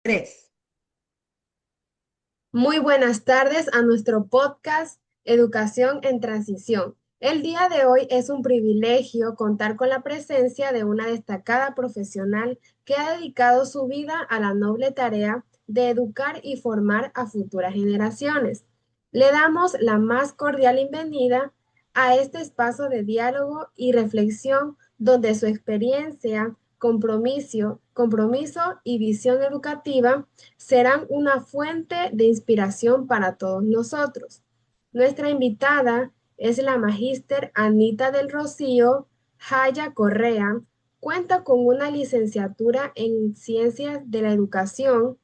Tres. Muy buenas tardes a nuestro podcast Educación en Transición. El día de hoy es un privilegio contar con la presencia de una destacada profesional que ha dedicado su vida a la noble tarea de educar y formar a futuras generaciones. Le damos la más cordial bienvenida a este espacio de diálogo y reflexión donde su experiencia, compromiso y visión educativa serán una fuente de inspiración para todos nosotros. Nuestra invitada es la magíster Anita del Rocío Jaya Correa. Cuenta con una licenciatura en Ciencias de la Educación,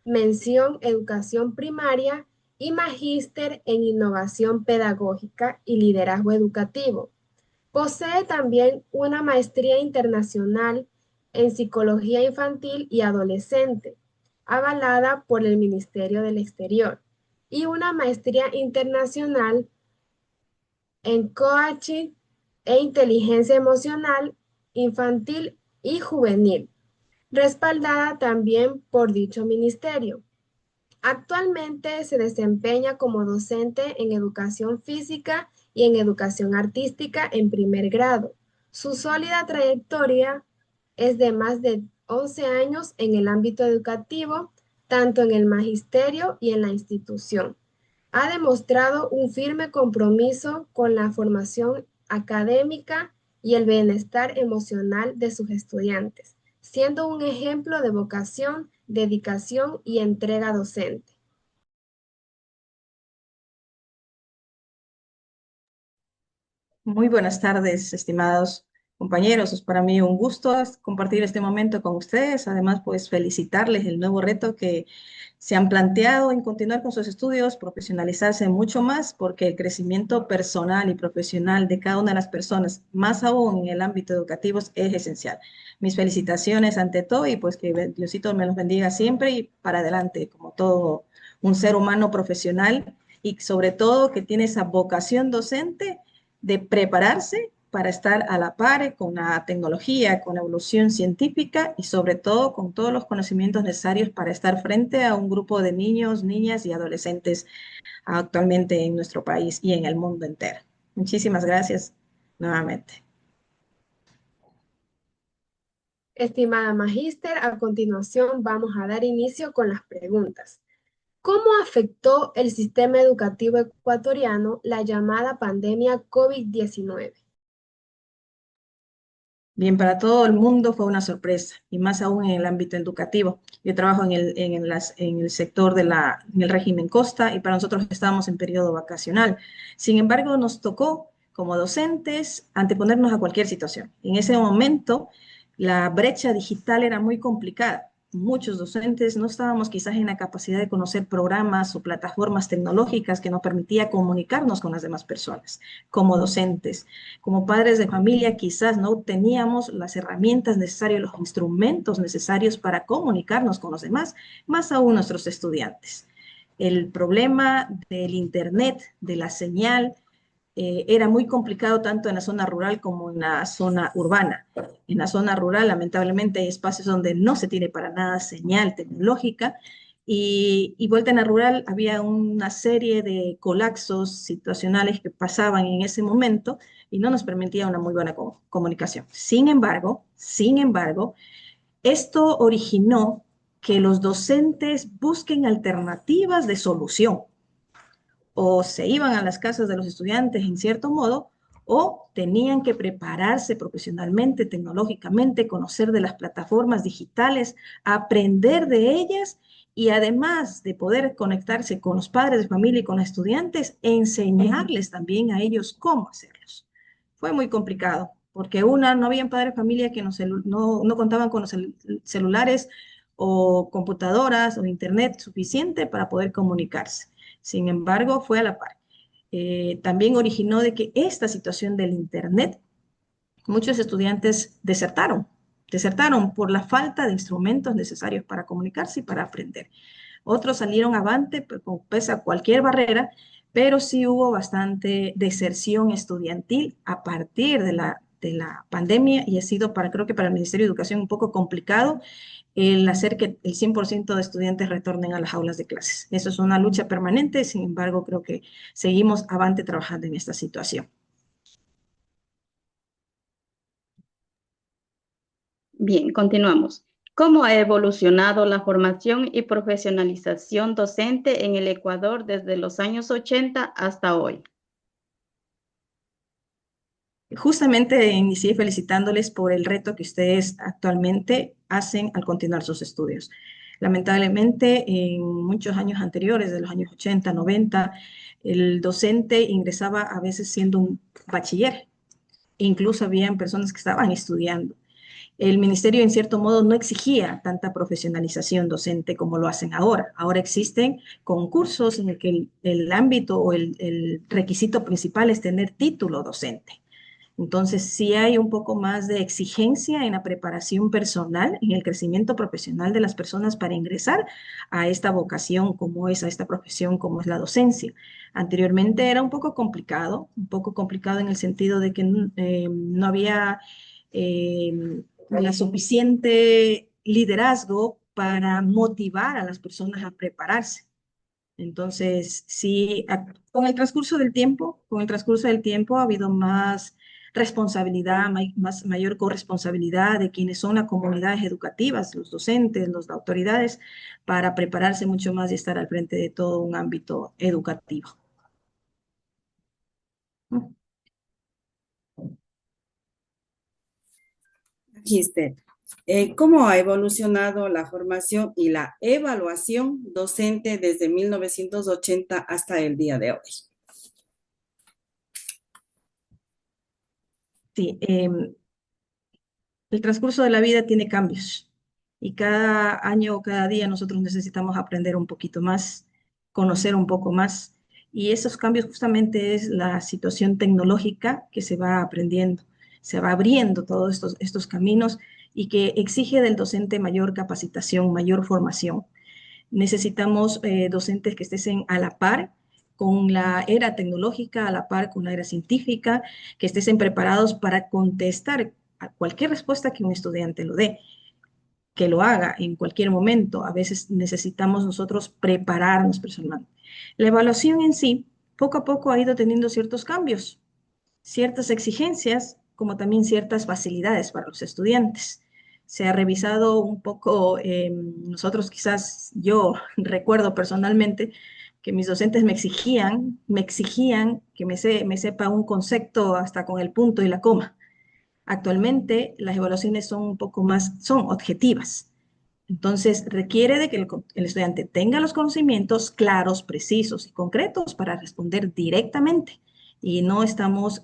mención Educación Primaria y magíster en Innovación Pedagógica y Liderazgo Educativo. Posee también una maestría internacional en Psicología Infantil y Adolescente, avalada por el Ministerio del Exterior, y una maestría internacional en Coaching e Inteligencia Emocional Infantil y Juvenil, respaldada también por dicho ministerio. Actualmente se desempeña como docente en educación física y en educación artística en primer grado. Su sólida trayectoria es de más de 11 años en el ámbito educativo, tanto en el magisterio y en la institución. Ha demostrado un firme compromiso con la formación académica y el bienestar emocional de sus estudiantes, siendo un ejemplo de vocación, dedicación y entrega docente. Muy buenas tardes, estimados compañeros. Es para mí un gusto compartir este momento con ustedes. Además, pues felicitarles el nuevo reto que se han planteado en continuar con sus estudios, profesionalizarse mucho más, porque el crecimiento personal y profesional de cada una de las personas, más aún en el ámbito educativo, es esencial. Mis felicitaciones ante todo y pues que Diosito me los bendiga siempre y para adelante, como todo un ser humano profesional y sobre todo que tiene esa vocación docente de prepararse para estar a la par con la tecnología, con la evolución científica y sobre todo con todos los conocimientos necesarios para estar frente a un grupo de niños, niñas y adolescentes actualmente en nuestro país y en el mundo entero. Muchísimas gracias nuevamente. Estimada magíster, a continuación vamos a dar inicio con las preguntas. ¿Cómo afectó el sistema educativo ecuatoriano la llamada pandemia COVID-19? Bien, para todo el mundo fue una sorpresa y más aún en el ámbito educativo. Yo trabajo en el sector en el régimen costa y para nosotros estábamos en periodo vacacional. Sin embargo, nos tocó como docentes anteponernos a cualquier situación. En ese momento, la brecha digital era muy complicada. Muchos docentes no estábamos quizás en la capacidad de conocer programas o plataformas tecnológicas que nos permitía comunicarnos con las demás personas como docentes. Como padres de familia quizás no teníamos las herramientas necesarias, los instrumentos necesarios para comunicarnos con los demás, más aún nuestros estudiantes. El problema del Internet, de la señal, era muy complicado tanto en la zona rural como en la zona urbana. En la zona rural, lamentablemente, hay espacios donde no se tiene para nada señal tecnológica y vuelta en la rural había una serie de colapsos situacionales que pasaban en ese momento y no nos permitía una muy buena comunicación. Sin embargo, esto originó que los docentes busquen alternativas de solución o se iban a las casas de los estudiantes en cierto modo, o tenían que prepararse profesionalmente, tecnológicamente, conocer de las plataformas digitales, aprender de ellas y además de poder conectarse con los padres de familia y con los estudiantes, enseñarles también a ellos cómo hacerlos. Fue muy complicado porque no habían padres de familia que no contaban con los celulares o computadoras o internet suficiente para poder comunicarse. Sin embargo, fue a la par. También originó de que esta situación del Internet, muchos estudiantes desertaron por la falta de instrumentos necesarios para comunicarse y para aprender. Otros salieron avante, pese a cualquier barrera, pero sí hubo bastante deserción estudiantil a partir de la pandemia y ha sido creo que para el Ministerio de Educación un poco complicado el hacer que el 100% de estudiantes retornen a las aulas de clases. Eso es una lucha permanente, sin embargo, creo que seguimos avante trabajando en esta situación. Bien, continuamos. ¿Cómo ha evolucionado la formación y profesionalización docente en el Ecuador desde los años 80 hasta hoy? Justamente inicié felicitándoles por el reto que ustedes actualmente hacen al continuar sus estudios. Lamentablemente, en muchos años anteriores, de los años 80, 90, el docente ingresaba a veces siendo un bachiller. Incluso habían personas que estaban estudiando. El ministerio, en cierto modo, no exigía tanta profesionalización docente como lo hacen ahora. Ahora existen concursos en el que el ámbito o el requisito principal es tener título docente. Entonces, sí hay un poco más de exigencia en la preparación personal, en el crecimiento profesional de las personas para ingresar a esta vocación como es, a esta profesión como es la docencia. Anteriormente era un poco complicado en el sentido de que no había la suficiente liderazgo para motivar a las personas a prepararse. Entonces, sí, con el transcurso del tiempo, con el transcurso del tiempo ha habido más responsabilidad, mayor corresponsabilidad de quienes son las comunidades educativas, los docentes, las autoridades, para prepararse mucho más y estar al frente de todo un ámbito educativo. Magister, ¿cómo ha evolucionado la formación y la evaluación docente desde 1980 hasta el día de hoy? Sí, el transcurso de la vida tiene cambios y cada año o cada día nosotros necesitamos aprender un poquito más, conocer un poco más. Y esos cambios justamente es la situación tecnológica que se va aprendiendo, se va abriendo todos estos caminos y que exige del docente mayor capacitación, mayor formación. Necesitamos docentes que estén a la par con la era tecnológica, a la par con la era científica, que estén preparados para contestar a cualquier respuesta que un estudiante lo dé, que lo haga en cualquier momento. A veces necesitamos nosotros prepararnos personalmente. La evaluación en sí, poco a poco ha ido teniendo ciertos cambios, ciertas exigencias, como también ciertas facilidades para los estudiantes. Se ha revisado un poco, nosotros quizás, yo recuerdo personalmente que mis docentes me exigían que me sepa un concepto hasta con el punto y la coma. Actualmente las evaluaciones son un poco más, son objetivas. Entonces requiere de que el estudiante tenga los conocimientos claros, precisos y concretos para responder directamente. Y no estamos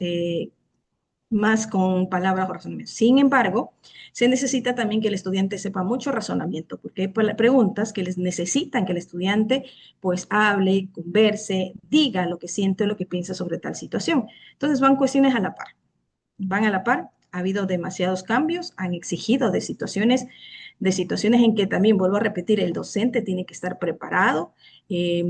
más con palabras o razonamientos. Sin embargo, se necesita también que el estudiante sepa mucho razonamiento, porque hay preguntas que les necesitan que el estudiante pues hable, converse, diga lo que siente o lo que piensa sobre tal situación. Entonces van cuestiones a la par, van a la par. Ha habido demasiados cambios, han exigido de situaciones en que también, vuelvo a repetir, el docente tiene que estar preparado, eh,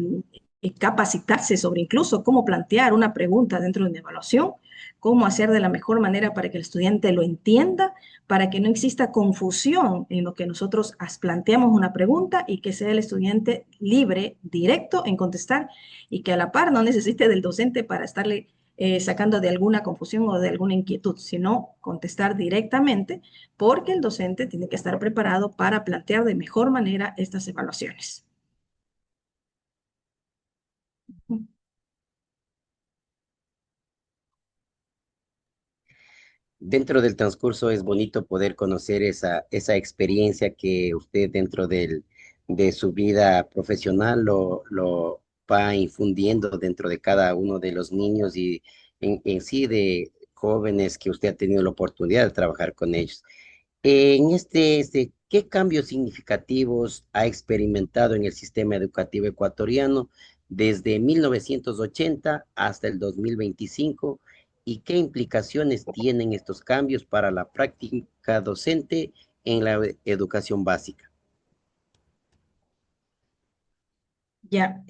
capacitarse sobre incluso cómo plantear una pregunta dentro de una evaluación, cómo hacer de la mejor manera para que el estudiante lo entienda, para que no exista confusión en lo que nosotros planteamos una pregunta y que sea el estudiante libre, directo en contestar y que a la par no necesite del docente para estarle sacando de alguna confusión o de alguna inquietud, sino contestar directamente, porque el docente tiene que estar preparado para plantear de mejor manera estas evaluaciones. Dentro del transcurso es bonito poder conocer esa experiencia que usted dentro de su vida profesional lo va infundiendo dentro de cada uno de los niños y en sí de jóvenes que usted ha tenido la oportunidad de trabajar con ellos. ¿Qué cambios significativos ha experimentado en el sistema educativo ecuatoriano desde 1980 hasta el 2025 y qué implicaciones tienen estos cambios para la práctica docente en la educación básica? Ya,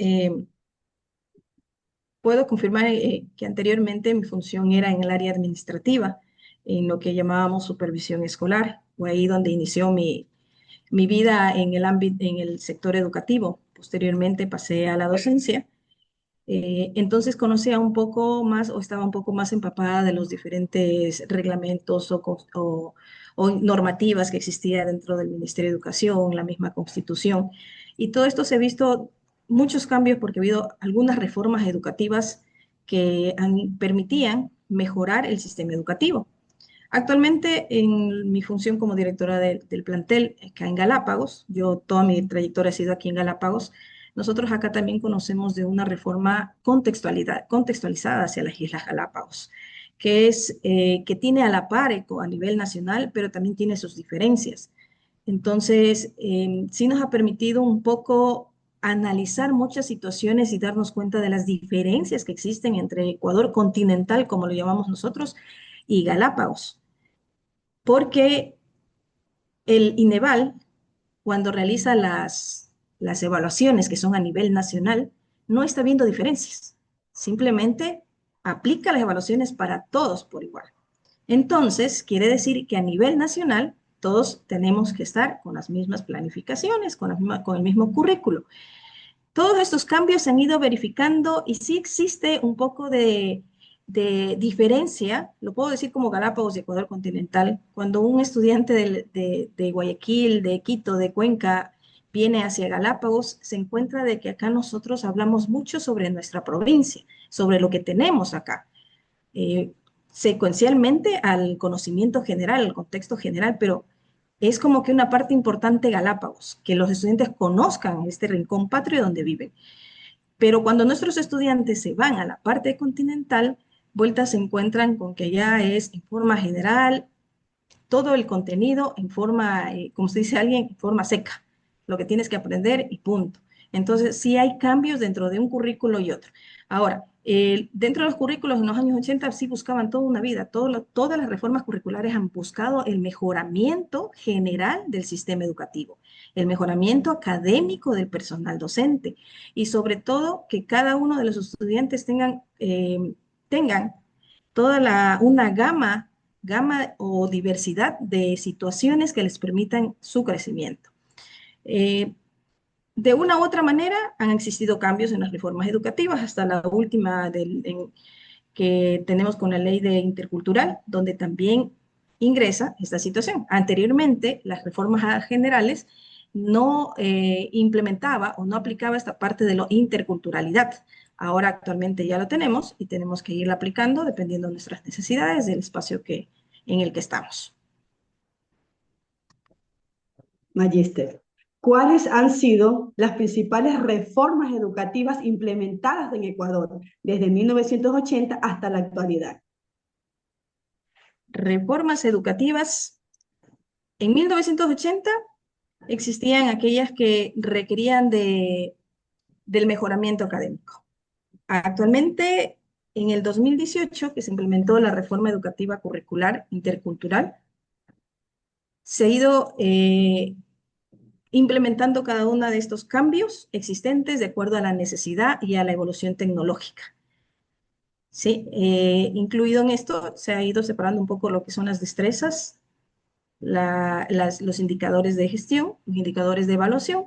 puedo confirmar que anteriormente mi función era en el área administrativa, en lo que llamábamos supervisión escolar. Fue ahí donde inició mi mi vida en el ámbito, en el sector educativo. Posteriormente pasé a la docencia. Entonces conocía un poco más o estaba un poco más empapada de los diferentes reglamentos o normativas que existía dentro del Ministerio de Educación, la misma Constitución. Y todo esto se ha visto muchos cambios porque ha habido algunas reformas educativas que permitían mejorar el sistema educativo. Actualmente, en mi función como directora del plantel acá en Galápagos, yo toda mi trayectoria ha sido aquí en Galápagos, nosotros acá también conocemos de una reforma contextualizada hacia las Islas Galápagos, que es que tiene a la par a nivel nacional, pero también tiene sus diferencias. Entonces, sí nos ha permitido un poco analizar muchas situaciones y darnos cuenta de las diferencias que existen entre Ecuador continental, como lo llamamos nosotros, y Galápagos, porque el INEVAL, cuando realiza las evaluaciones que son a nivel nacional, no está viendo diferencias, simplemente aplica las evaluaciones para todos por igual. Entonces, quiere decir que a nivel nacional todos tenemos que estar con las mismas planificaciones, con el mismo currículo. Todos estos cambios se han ido verificando y sí existe un poco de diferencia, lo puedo decir como Galápagos y Ecuador continental, cuando un estudiante de Guayaquil, de Quito, de Cuenca, viene hacia Galápagos, se encuentra de que acá nosotros hablamos mucho sobre nuestra provincia, sobre lo que tenemos acá, eh, secuencialmente al conocimiento general, al contexto general, pero es como que una parte importante Galápagos, que los estudiantes conozcan este rincón patrio donde viven. Pero cuando nuestros estudiantes se van a la parte continental, vueltas se encuentran con que ya es en forma general, todo el contenido en forma, como se dice alguien, en forma seca, lo que tienes que aprender y punto. Entonces, sí hay cambios dentro de un currículo y otro. Ahora, dentro de los currículos en los años 80 sí buscaban toda una vida, todas las reformas curriculares han buscado el mejoramiento general del sistema educativo, el mejoramiento académico del personal docente y sobre todo que cada uno de los estudiantes tengan una gama o diversidad de situaciones que les permitan su crecimiento. De una u otra manera han existido cambios en las reformas educativas, hasta la última que tenemos con la ley de intercultural, donde también ingresa esta situación. Anteriormente, las reformas generales no implementaba o no aplicaba esta parte de la interculturalidad. Ahora actualmente ya lo tenemos y tenemos que irla aplicando dependiendo de nuestras necesidades, del espacio en el que estamos. Magíster, ¿cuáles han sido las principales reformas educativas implementadas en Ecuador desde 1980 hasta la actualidad? Reformas educativas. En 1980 existían aquellas que requerían del mejoramiento académico. Actualmente, en el 2018, que se implementó la reforma educativa curricular intercultural, se ha ido implementando cada uno de estos cambios existentes de acuerdo a la necesidad y a la evolución tecnológica. Sí, incluido en esto, se ha ido separando un poco lo que son las destrezas, los indicadores de gestión, los indicadores de evaluación,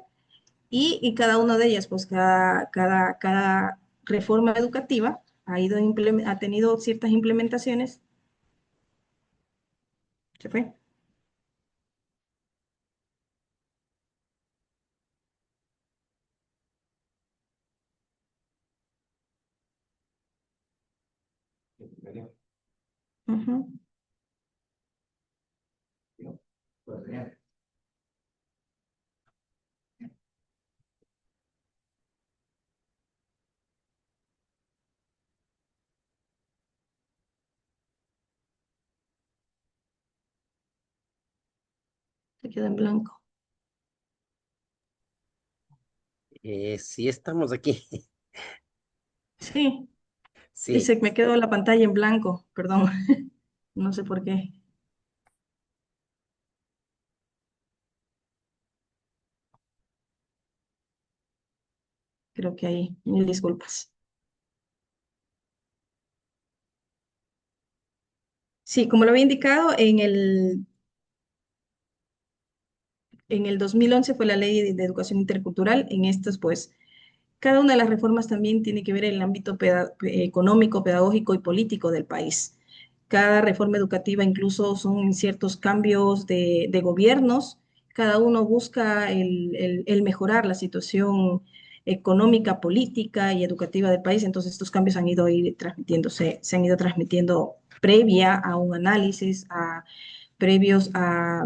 y cada una de ellas, pues cada reforma educativa ha tenido ciertas implementaciones. ¿Se fue? Ujú. Se queda en blanco. Sí, estamos aquí. Sí, Sí, me quedó la pantalla en blanco, perdón. No sé por qué. Creo que ahí, mil disculpas. Sí, como lo había indicado, En el 2011 fue la ley de educación intercultural. En estas, pues, cada una de las reformas también tiene que ver en el ámbito económico, pedagógico y político del país. Cada reforma educativa incluso son ciertos cambios de gobiernos. Cada uno busca el mejorar la situación económica, política y educativa del país. Entonces estos cambios han ido transmitiéndose, se han ido transmitiendo previa a un análisis, previos a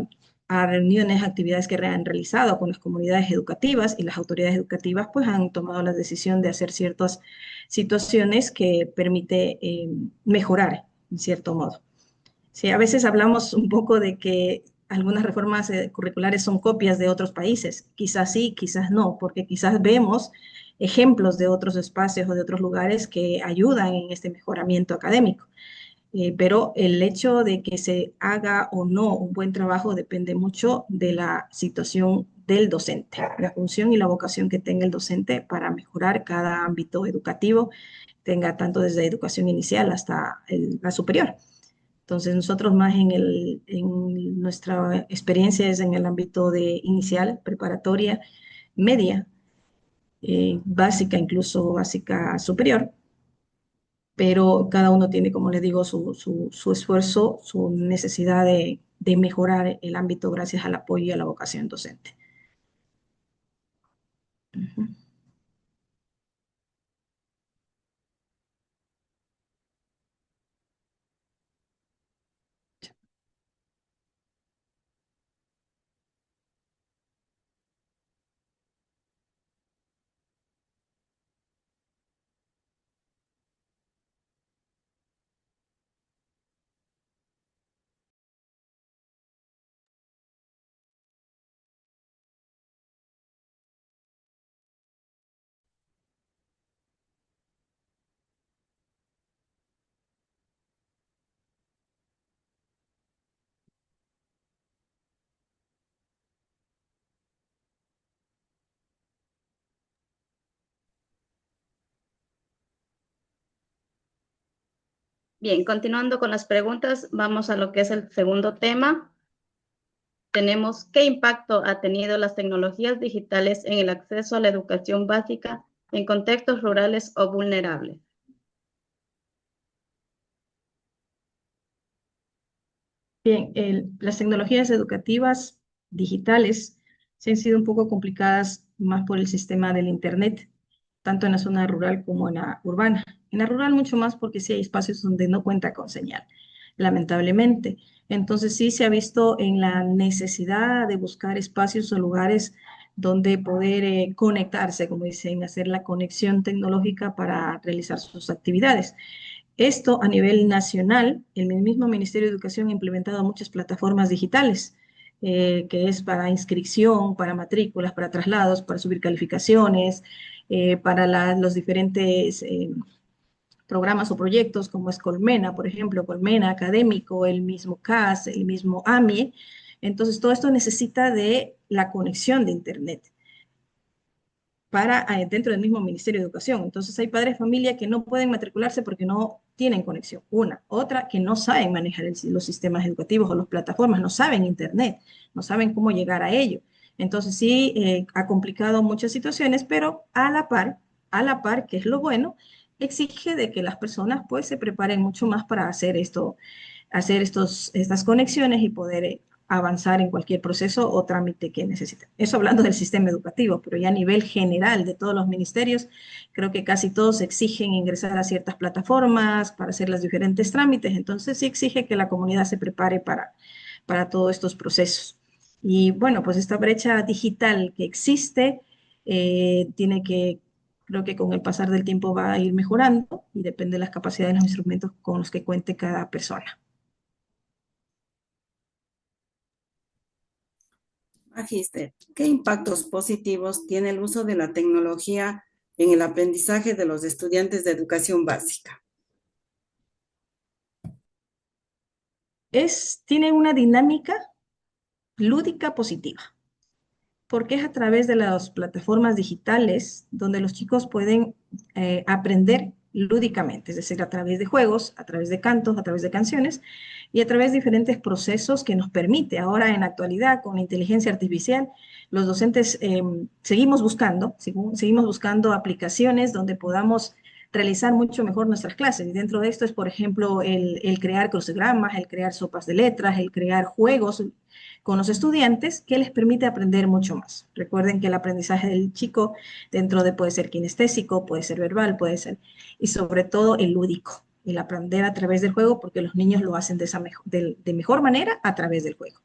reuniones, actividades que han realizado con las comunidades educativas, y las autoridades educativas pues han tomado la decisión de hacer ciertas situaciones que permite mejorar en cierto modo. Sí, a veces hablamos un poco de que algunas reformas curriculares son copias de otros países. Quizás sí, quizás no, porque quizás vemos ejemplos de otros espacios o de otros lugares que ayudan en este mejoramiento académico. Pero el hecho de que se haga o no un buen trabajo depende mucho de la situación del docente, la función y la vocación que tenga el docente para mejorar cada ámbito educativo, tenga tanto desde educación inicial hasta la superior. Entonces, nosotros más en nuestra experiencia es en el ámbito de inicial, preparatoria, media, básica, incluso básica superior, pero cada uno tiene, como les digo, su esfuerzo, su necesidad de mejorar el ámbito gracias al apoyo y a la vocación docente. Ujú. Bien, continuando con las preguntas, vamos a lo que es el segundo tema. Tenemos, ¿qué impacto ha tenido las tecnologías digitales en el acceso a la educación básica en contextos rurales o vulnerables? Bien, las tecnologías educativas digitales se han sido un poco complicadas más por el sistema del Internet, tanto en la zona rural como en la urbana. En la rural mucho más porque sí hay espacios donde no cuenta con señal, lamentablemente. Entonces sí se ha visto en la necesidad de buscar espacios o lugares donde poder conectarse, como dicen, hacer la conexión tecnológica para realizar sus actividades. Esto a nivel nacional, el mismo Ministerio de Educación ha implementado muchas plataformas digitales, que es para inscripción, para matrículas, para traslados, para subir calificaciones, para los diferentes programas o proyectos como es Colmena, por ejemplo, Colmena Académico, el mismo CAS, el mismo AMIE. Entonces, todo esto necesita de la conexión de Internet para dentro del mismo Ministerio de Educación. Entonces hay padres de familia que no pueden matricularse porque no tienen conexión. Una. Otra, que no saben manejar los sistemas educativos o las plataformas, no saben Internet, no saben cómo llegar a ello. Entonces sí, ha complicado muchas situaciones, pero a la par, que es lo bueno, exige de que las personas pues se preparen mucho más para hacer esto, estas conexiones y poder avanzar en cualquier proceso o trámite que necesiten. Eso hablando del sistema educativo, pero ya a nivel general de todos los ministerios, creo que casi todos exigen ingresar a ciertas plataformas para hacer los diferentes trámites, entonces sí exige que la comunidad se prepare para todos estos procesos. Y bueno, pues esta brecha digital que existe tiene que, creo que con el pasar del tiempo va a ir mejorando y depende de las capacidades de los instrumentos con los que cuente cada persona. Magíster, ¿qué impactos positivos tiene el uso de la tecnología en el aprendizaje de los estudiantes de educación básica? Tiene una dinámica lúdica positiva, porque es a través de las plataformas digitales donde los chicos pueden aprender lúdicamente, es decir, a través de juegos, a través de cantos, a través de canciones y a través de diferentes procesos que nos permite ahora en la actualidad con la inteligencia artificial. Los docentes seguimos buscando aplicaciones donde podamos realizar mucho mejor nuestras clases. Y dentro de esto es, por ejemplo, el crear crucigramas, el crear sopas de letras, el crear juegos con los estudiantes que les permite aprender mucho más. Recuerden que el aprendizaje del chico dentro de puede ser kinestésico, puede ser verbal, puede ser, y sobre todo el lúdico, el aprender a través del juego, porque los niños lo hacen de mejor manera a través del juego.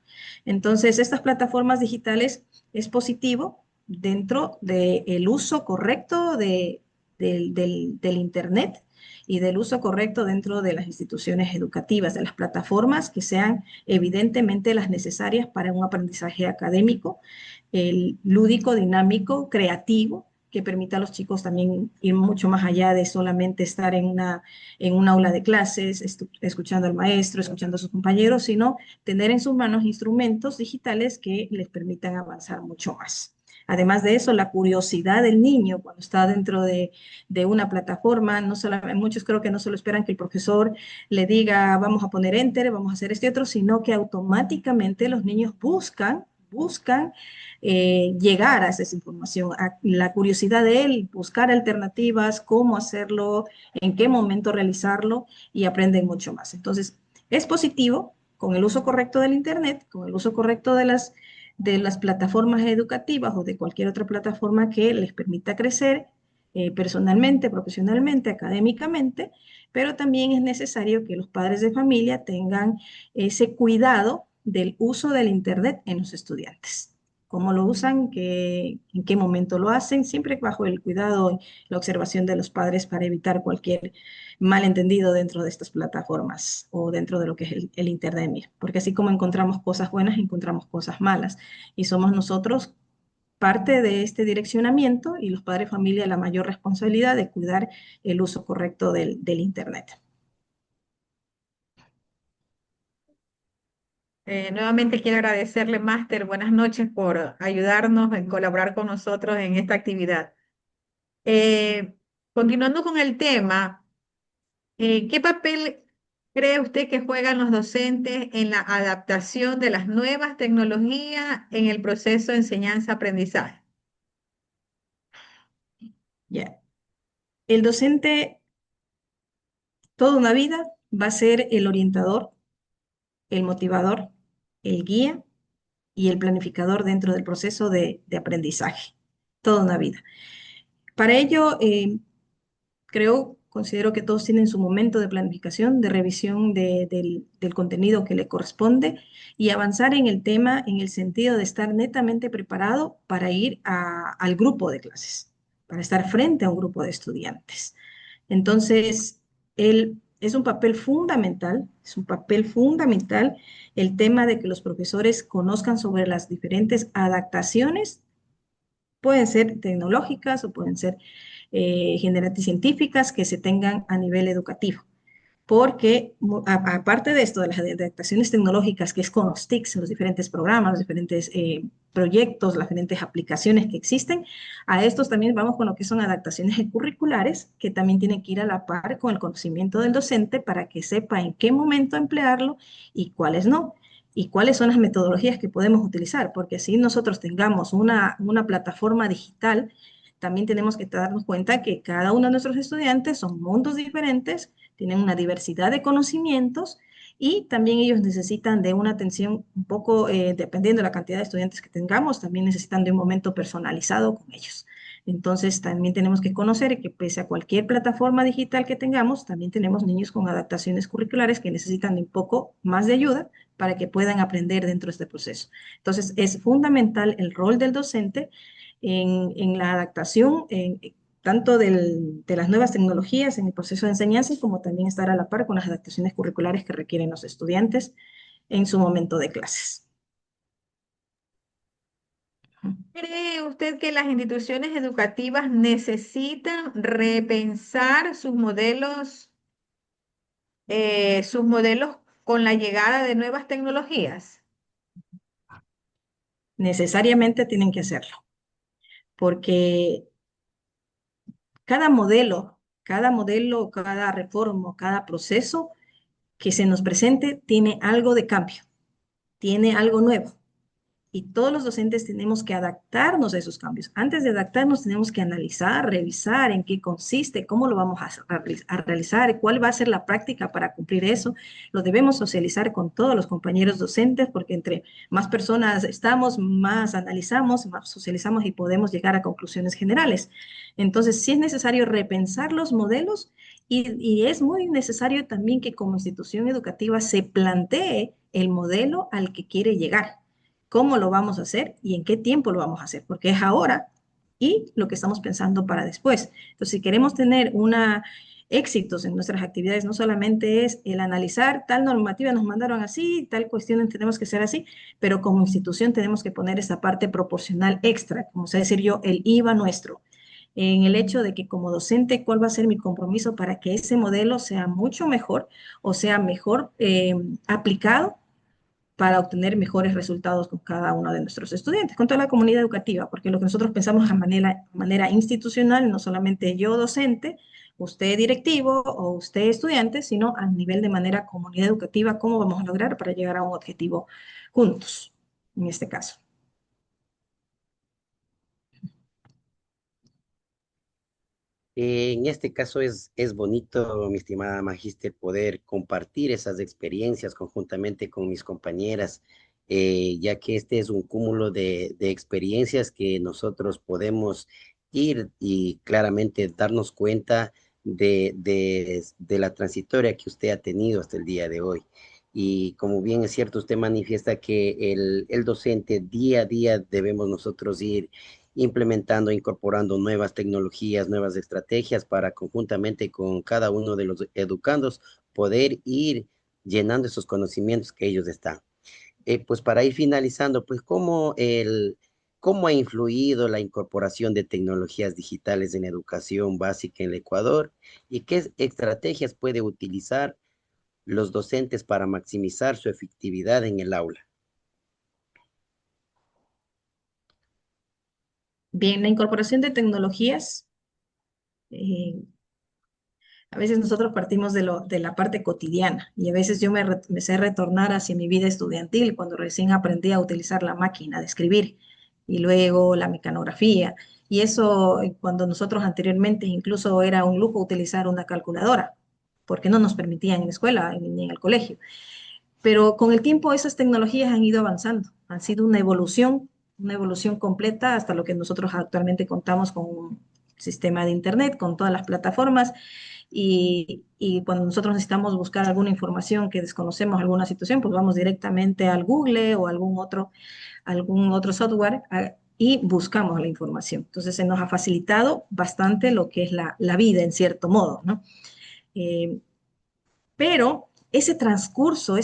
Entonces, estas plataformas digitales es positivo dentro del uso correcto del Internet y del uso correcto dentro de las instituciones educativas, de las plataformas que sean evidentemente las necesarias para un aprendizaje académico, el lúdico, dinámico, creativo, que permita a los chicos también ir mucho más allá de solamente estar en una aula de clases, escuchando al maestro, escuchando a sus compañeros, sino tener en sus manos instrumentos digitales que les permitan avanzar mucho más. Además de eso, la curiosidad del niño cuando está dentro de una plataforma, no solamente, muchos creo que no solo esperan que el profesor le diga, vamos a poner enter, vamos a hacer este otro, sino que automáticamente los niños buscan llegar a esa información, a la curiosidad de él, buscar alternativas, cómo hacerlo, en qué momento realizarlo y aprenden mucho más. Entonces, es positivo con el uso correcto del Internet, con el uso correcto de las plataformas educativas o de cualquier otra plataforma que les permita crecer personalmente, profesionalmente, académicamente, pero también es necesario que los padres de familia tengan ese cuidado del uso del Internet en los estudiantes. Cómo lo usan, en qué momento lo hacen, siempre bajo el cuidado y la observación de los padres para evitar cualquier malentendido dentro de estas plataformas o dentro de lo que es el Internet, porque así como encontramos cosas buenas, encontramos cosas malas y somos nosotros parte de este direccionamiento y los padres de familia la mayor responsabilidad de cuidar el uso correcto del Internet. Nuevamente quiero agradecerle, Máster, buenas noches por ayudarnos en colaborar con nosotros en esta actividad. Eh, Continuando con el tema, ¿qué papel cree usted que juegan los docentes en la adaptación de las nuevas tecnologías en el proceso de enseñanza-aprendizaje? Yeah. El docente toda una vida va a ser el orientador, el motivador, el guía y el planificador dentro del proceso de aprendizaje, toda una vida. Para ello, considero que todos tienen su momento de planificación, de revisión del contenido que le corresponde y avanzar en el tema en el sentido de estar netamente preparado para ir al grupo de clases, para estar frente a un grupo de estudiantes. Entonces, es un papel fundamental el tema de que los profesores conozcan sobre las diferentes adaptaciones, pueden ser tecnológicas o pueden ser científicas que se tengan a nivel educativo. Porque aparte de esto, de las adaptaciones tecnológicas, que es con los TICs, los diferentes programas, los diferentes proyectos, las diferentes aplicaciones que existen, a estos también vamos con lo que son adaptaciones curriculares, que también tienen que ir a la par con el conocimiento del docente para que sepa en qué momento emplearlo y cuáles no. Y cuáles son las metodologías que podemos utilizar, porque así nosotros tengamos una plataforma digital, también tenemos que darnos cuenta que cada uno de nuestros estudiantes son mundos diferentes, tienen una diversidad de conocimientos y también ellos necesitan de una atención un poco, dependiendo de la cantidad de estudiantes que tengamos, también necesitan de un momento personalizado con ellos. Entonces, también tenemos que conocer que pese a cualquier plataforma digital que tengamos, también tenemos niños con adaptaciones curriculares que necesitan de un poco más de ayuda para que puedan aprender dentro de este proceso. Entonces, es fundamental el rol del docente en la adaptación, tanto de las nuevas tecnologías en el proceso de enseñanza, como también estar a la par con las adaptaciones curriculares que requieren los estudiantes en su momento de clases. ¿Cree usted que las instituciones educativas necesitan repensar sus modelos con la llegada de nuevas tecnologías? Necesariamente tienen que hacerlo, porque cada modelo, cada modelo, cada reforma, cada proceso que se nos presente tiene algo de cambio, tiene algo nuevo. Y todos los docentes tenemos que adaptarnos a esos cambios. Antes de adaptarnos tenemos que analizar, revisar en qué consiste, cómo lo vamos a realizar, cuál va a ser la práctica para cumplir eso. Lo debemos socializar con todos los compañeros docentes porque entre más personas estamos, más analizamos, más socializamos y podemos llegar a conclusiones generales. Entonces, sí es necesario repensar los modelos y es muy necesario también que como institución educativa se plantee el modelo al que quiere llegar, cómo lo vamos a hacer y en qué tiempo lo vamos a hacer, porque es ahora y lo que estamos pensando para después. Entonces, si queremos tener éxitos en nuestras actividades, no solamente es el analizar tal normativa nos mandaron así, tal cuestión tenemos que hacer así, pero como institución tenemos que poner esa parte proporcional extra, como sé decir yo, el IVA nuestro, en el hecho de que como docente, ¿cuál va a ser mi compromiso para que ese modelo sea mucho mejor o sea mejor aplicado para obtener mejores resultados con cada uno de nuestros estudiantes, con toda la comunidad educativa, porque lo que nosotros pensamos de manera institucional, no solamente yo docente, usted directivo o usted estudiante, sino a nivel de manera comunidad educativa, cómo vamos a lograr para llegar a un objetivo juntos, en este caso. En este caso es bonito, mi estimada Magíster, poder compartir esas experiencias conjuntamente con mis compañeras, ya que este es un cúmulo de experiencias que nosotros podemos ir y claramente darnos cuenta de la transitoria que usted ha tenido hasta el día de hoy. Y como bien es cierto, usted manifiesta que el docente día a día debemos nosotros ir implementando, incorporando nuevas tecnologías, nuevas estrategias para conjuntamente con cada uno de los educandos poder ir llenando esos conocimientos que ellos están. Pues para ir finalizando, pues cómo ha influido la incorporación de tecnologías digitales en educación básica en el Ecuador y qué estrategias puede utilizar los docentes para maximizar su efectividad en el aula. Bien, la incorporación de tecnologías, eh, a veces nosotros partimos de la parte cotidiana y a veces yo me sé retornar hacia mi vida estudiantil cuando recién aprendí a utilizar la máquina de escribir y luego la mecanografía. Y eso cuando nosotros anteriormente incluso era un lujo utilizar una calculadora, porque no nos permitían en la escuela ni en el colegio. Pero con el tiempo esas tecnologías han ido avanzando, han sido una evolución completa hasta lo que nosotros actualmente contamos con un sistema de Internet, con todas las plataformas y cuando nosotros necesitamos buscar alguna información que desconocemos, alguna situación, pues vamos directamente al Google o algún otro software y buscamos la información. Entonces se nos ha facilitado bastante lo que es la vida en cierto modo, ¿no? Eh, pero ese transcurso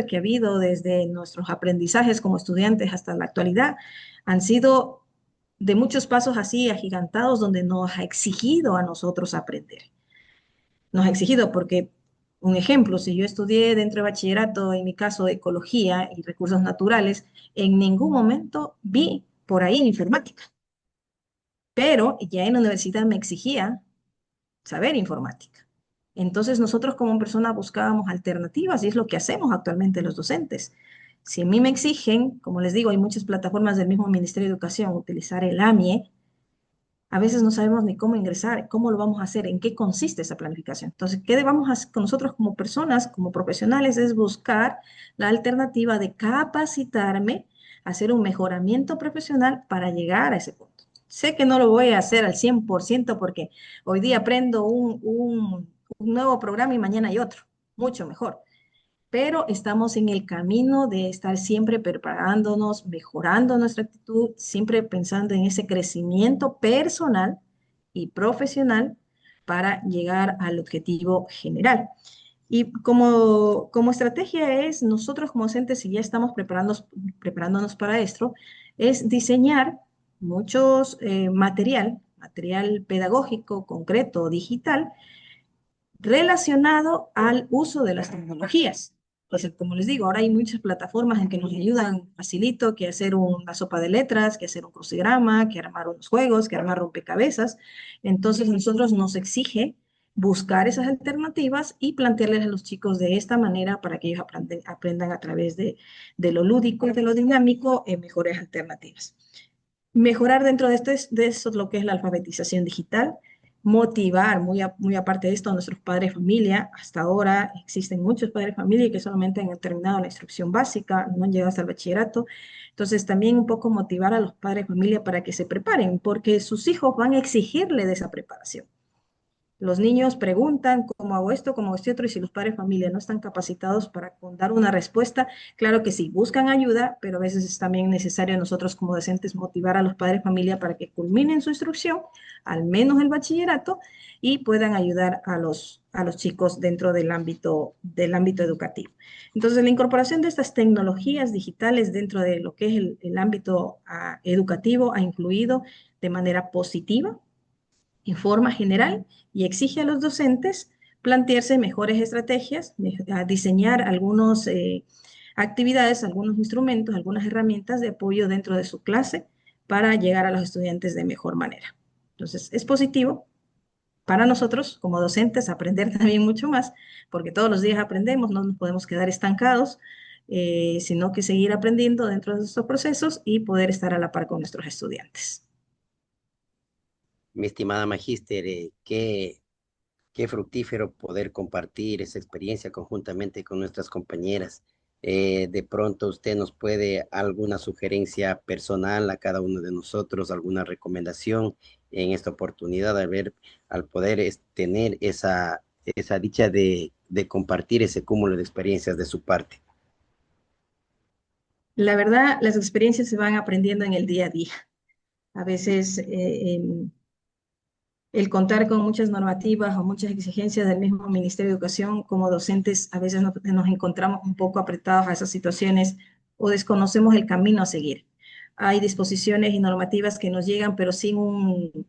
que ha habido desde nuestros aprendizajes como estudiantes hasta la actualidad han sido de muchos pasos así agigantados donde nos ha exigido a nosotros aprender. Nos ha exigido porque, un ejemplo, si yo estudié dentro de bachillerato, en mi caso, ecología y recursos naturales, en ningún momento vi por ahí informática, pero ya en la universidad me exigía saber informática. Entonces nosotros como persona buscábamos alternativas y es lo que hacemos actualmente los docentes. Si a mí me exigen, como les digo, hay muchas plataformas del mismo Ministerio de Educación, utilizar el AMIE, a veces no sabemos ni cómo ingresar, cómo lo vamos a hacer, en qué consiste esa planificación. Entonces, ¿qué debemos hacer con nosotros como personas, como profesionales? Es buscar la alternativa de capacitarme, hacer un mejoramiento profesional para llegar a ese punto. Sé que no lo voy a hacer al 100% porque hoy día aprendo un nuevo programa y mañana hay otro, mucho mejor, pero estamos en el camino de estar siempre preparándonos, mejorando nuestra actitud, siempre pensando en ese crecimiento personal y profesional para llegar al objetivo general. Y como estrategia es, nosotros como docentes, si ya estamos preparándonos para esto, es diseñar muchos material pedagógico, concreto, digital, relacionado al uso de las tecnologías. Pues como les digo, ahora hay muchas plataformas en que nos ayudan facilito que hacer una sopa de letras, que hacer un crucigrama, que armar unos juegos, que armar rompecabezas. Entonces nosotros nos exige buscar esas alternativas y plantearles a los chicos de esta manera para que ellos aprendan a través de lo lúdico y de lo dinámico mejores alternativas. Mejorar dentro de eso lo que es la alfabetización digital, motivar, muy aparte de esto, a nuestros padres de familia. Hasta ahora existen muchos padres de familia que solamente han terminado la instrucción básica, no han llegado hasta el bachillerato. Entonces, también un poco motivar a los padres de familia para que se preparen, porque sus hijos van a exigirle de esa preparación. Los niños preguntan cómo hago esto, cómo hago este otro, y si los padres de familia no están capacitados para dar una respuesta, claro que sí, buscan ayuda, pero a veces es también necesario nosotros como docentes motivar a los padres de familia para que culminen su instrucción, al menos el bachillerato, y puedan ayudar a los chicos dentro del ámbito educativo. Entonces, la incorporación de estas tecnologías digitales dentro de lo que es el ámbito educativo ha incluido de manera positiva, en forma general, y exige a los docentes plantearse mejores estrategias, a diseñar algunas actividades, algunos instrumentos, algunas herramientas de apoyo dentro de su clase para llegar a los estudiantes de mejor manera. Entonces, es positivo para nosotros como docentes aprender también mucho más, porque todos los días aprendemos, no nos podemos quedar estancados, sino que seguir aprendiendo dentro de estos procesos y poder estar a la par con nuestros estudiantes. Mi estimada magíster, qué fructífero poder compartir esa experiencia conjuntamente con nuestras compañeras. De pronto usted nos puede alguna sugerencia personal a cada uno de nosotros, alguna recomendación en esta oportunidad, al poder tener esa dicha de compartir ese cúmulo de experiencias de su parte. La verdad, las experiencias se van aprendiendo en el día a día. A veces el contar con muchas normativas o muchas exigencias del mismo Ministerio de Educación, como docentes, a veces nos encontramos un poco apretados a esas situaciones o desconocemos el camino a seguir. Hay disposiciones y normativas que nos llegan, pero sin un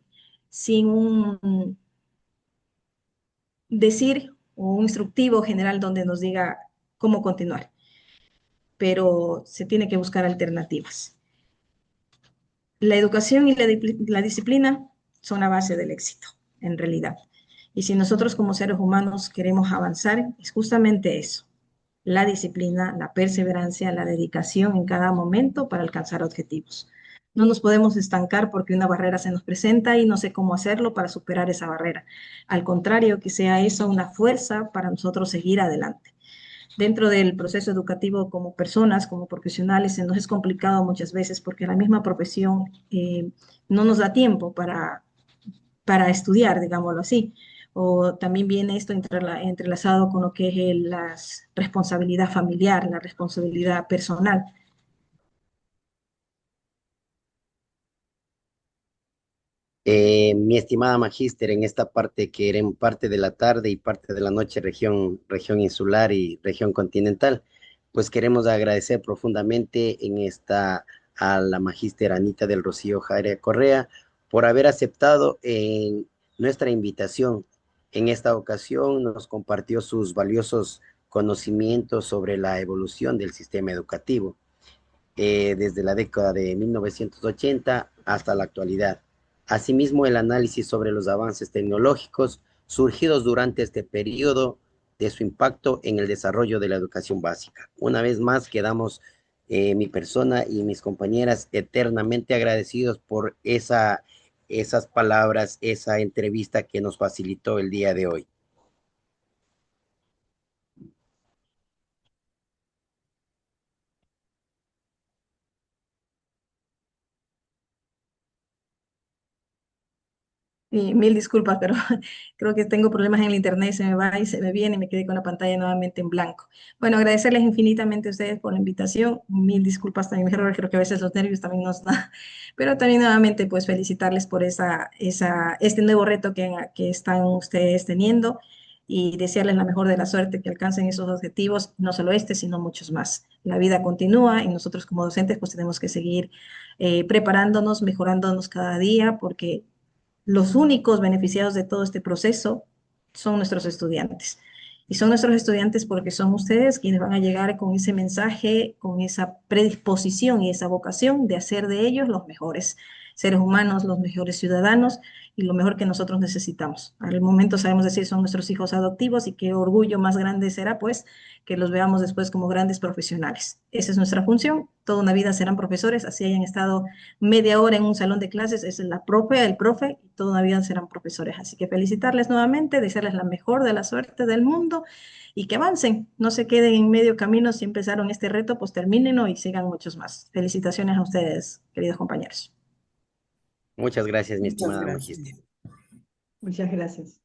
decir o un instructivo general donde nos diga cómo continuar. Pero se tiene que buscar alternativas. La educación y la disciplina son la base del éxito, en realidad. Y si nosotros como seres humanos queremos avanzar, es justamente eso, la disciplina, la perseverancia, la dedicación en cada momento para alcanzar objetivos. No nos podemos estancar porque una barrera se nos presenta y no sé cómo hacerlo para superar esa barrera. Al contrario, que sea eso una fuerza para nosotros seguir adelante. Dentro del proceso educativo como personas, como profesionales, se nos es complicado muchas veces porque la misma profesión no nos da tiempo para estudiar, digámoslo así. O también viene esto entrelazado con lo que es la responsabilidad familiar, la responsabilidad personal. Mi estimada magíster, en esta parte que era en parte de la tarde y parte de la noche, región insular y región continental, pues queremos agradecer profundamente a la magíster Anita del Rocío Jarea Correa por haber aceptado nuestra invitación. En esta ocasión nos compartió sus valiosos conocimientos sobre la evolución del sistema educativo desde la década de 1980 hasta la actualidad. Asimismo, el análisis sobre los avances tecnológicos surgidos durante este periodo de su impacto en el desarrollo de la educación básica. Una vez más, quedamos mi persona y mis compañeras eternamente agradecidos por esas palabras, esa entrevista que nos facilitó el día de hoy. Y mil disculpas, pero creo que tengo problemas en el internet, se me va y se me viene y me quedé con la pantalla nuevamente en blanco. Bueno, agradecerles infinitamente a ustedes por la invitación, mil disculpas también, creo que a veces los nervios también nos da, pero también nuevamente pues felicitarles por este nuevo reto que están ustedes teniendo y desearles la mejor de la suerte, que alcancen esos objetivos, no solo este, sino muchos más. La vida continúa y nosotros como docentes pues tenemos que seguir preparándonos, mejorándonos cada día, porque los únicos beneficiados de todo este proceso son nuestros estudiantes. Y son nuestros estudiantes porque son ustedes quienes van a llegar con ese mensaje, con esa predisposición y esa vocación de hacer de ellos los mejores. seres humanos, los mejores ciudadanos y lo mejor que nosotros necesitamos. Al momento sabemos decir son nuestros hijos adoptivos y qué orgullo más grande será pues que los veamos después como grandes profesionales. Esa es nuestra función, toda una vida serán profesores, así hayan estado media hora en un salón de clases, es la profe, el profe, y toda una vida serán profesores. Así que felicitarles nuevamente, desearles la mejor de la suerte del mundo y que avancen, no se queden en medio camino. Si empezaron este reto, pues termínenlo y sigan muchos más. Felicitaciones a ustedes, queridos compañeros. Muchas gracias, mi Muchas estimada gracias. magíster. Muchas gracias.